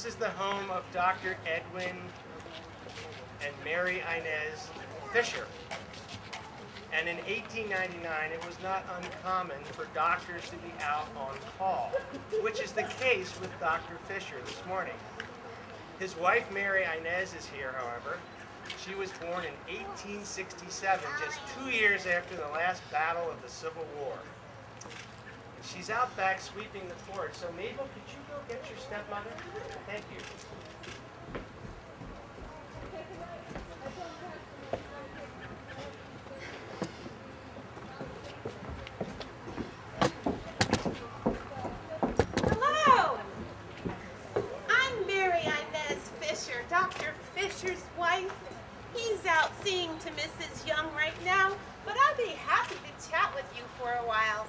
This is the home of Dr. Edwin and Mary Inez Fisher. And in 1899, it was not uncommon for doctors to be out on call, which is the case with Dr. Fisher this morning. His wife, Mary Inez, is here, however. She was born in 1867, just 2 years after the last battle of the Civil War. She's out back sweeping the porch, so Mabel, could you go get your stepmother? Thank you. Hello! I'm Mary Inez Fisher, Dr. Fisher's wife. He's out seeing to Mrs. Young right now, but I'll be happy to chat with you for a while.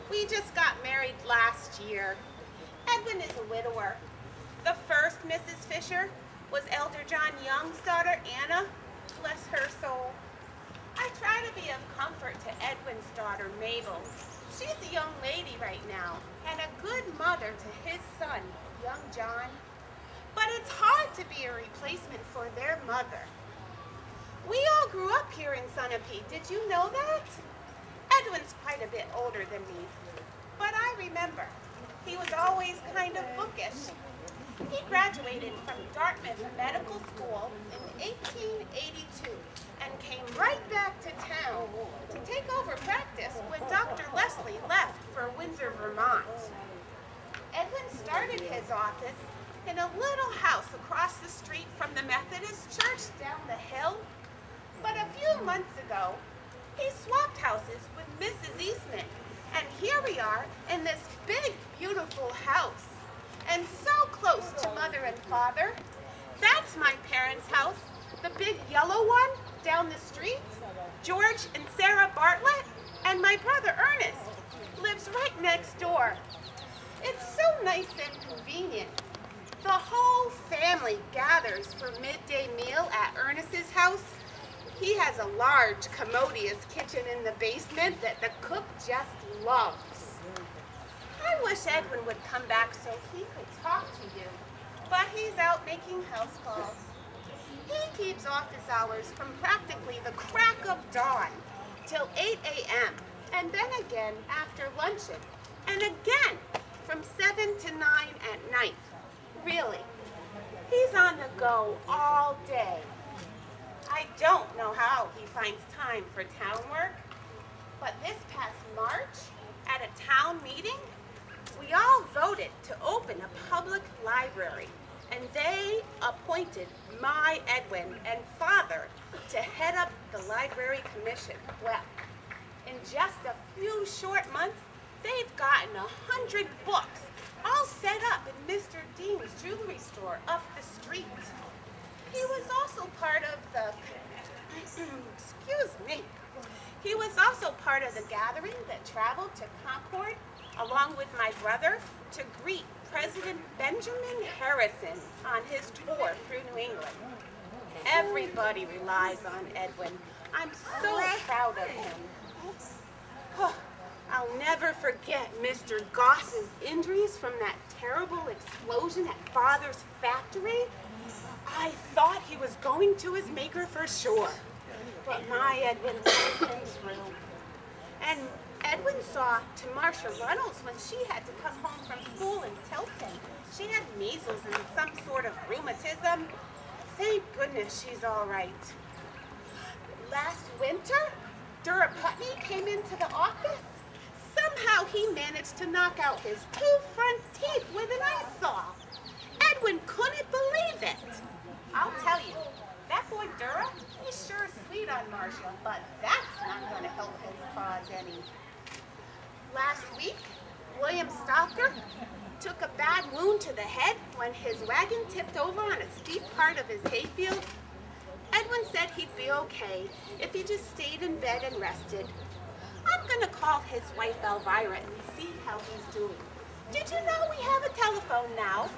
We just got married last year. Edwin is a widower. The first Mrs. Fisher was Elder John Young's daughter, Anna. Bless her soul. I try to be of comfort to Edwin's daughter, Mabel. She's a young lady right now and a good mother to his son, young John. But it's hard to be a replacement for their mother. We all grew up here in Sunapee. Did you know that? Edwin's quite a bit older than me, but I remember he was always kind of bookish. He graduated from Dartmouth Medical School in 1882 and came right back to town to take over practice when Dr. Leslie left for Windsor, Vermont. Edwin started his office in a little house across the street from the Methodist church down the hill, but a few months ago, he swapped houses with Mrs. Eastman, and here we are in this big, beautiful house, and so close to Mother and Father. That's my parents' house, the big yellow one down the street. George and Sarah Bartlett, and my brother Ernest lives right next door. It's so nice and convenient. The whole family gathers for midday meal at Ernest's house. He has a large, commodious kitchen in the basement that the cook just loves. I wish Edwin would come back so he could talk to you, but he's out making house calls. He keeps office hours from practically the crack of dawn till 8 a.m., and then again after luncheon, and again from 7 to 9 at night. Really, he's on the go all day. I don't know how he finds time for town work, but this past March, at a town meeting, we all voted to open a public library, and they appointed my Edwin and father to head up the library commission. Well, in just a few short months, they've gotten 100 books all set up in Mr. Dean's jewelry store up the street. He was also part of the, he was also part of the gathering that traveled to Concord along with my brother to greet President Benjamin Harrison on his tour through New England. Everybody relies on Edwin. I'm so proud of him. I'll never forget Mr. Goss's injuries from that terrible explosion at Father's factory. I thought he was going to his maker for sure, but my Edwin let him through. And Edwin saw to Marcia Reynolds when she had to come home from school in Tilton. She had measles and some sort of rheumatism. Thank goodness she's all right. Last winter, Dura Putney came into the office. Somehow he managed to knock out his 2 front teeth with an ice saw. Edwin couldn't believe it. I'll tell you, that boy Dura, he's sure sweet on Marcia, but that's not going to help his cause any. Last week, William Stalker took a bad wound to the head when his wagon tipped over on a steep part of his hayfield. Edwin said he'd be okay if he just stayed in bed and rested. I'm going to call his wife Elvira and see how he's doing. Did you know we have a telephone now?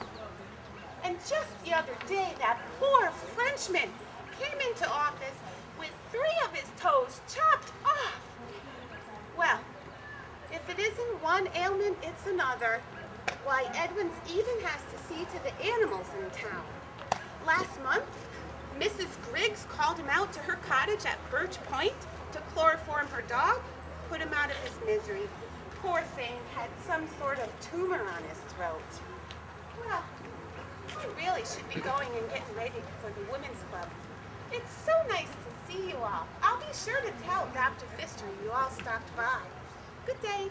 And just the other day, that poor Frenchman came into office with 3 of his toes chopped off. Well, if it isn't one ailment, it's another. Why, Edwin's even has to see to the animals in town. Last month, Mrs. Griggs called him out to her cottage at Birch Point to chloroform her dog, put him out of his misery. Poor thing had some sort of tumor on his throat. Well, I really should be going and getting ready for the Women's Club. It's so nice to see you all. I'll be sure to tell Dr. Fisher you all stopped by. Good day.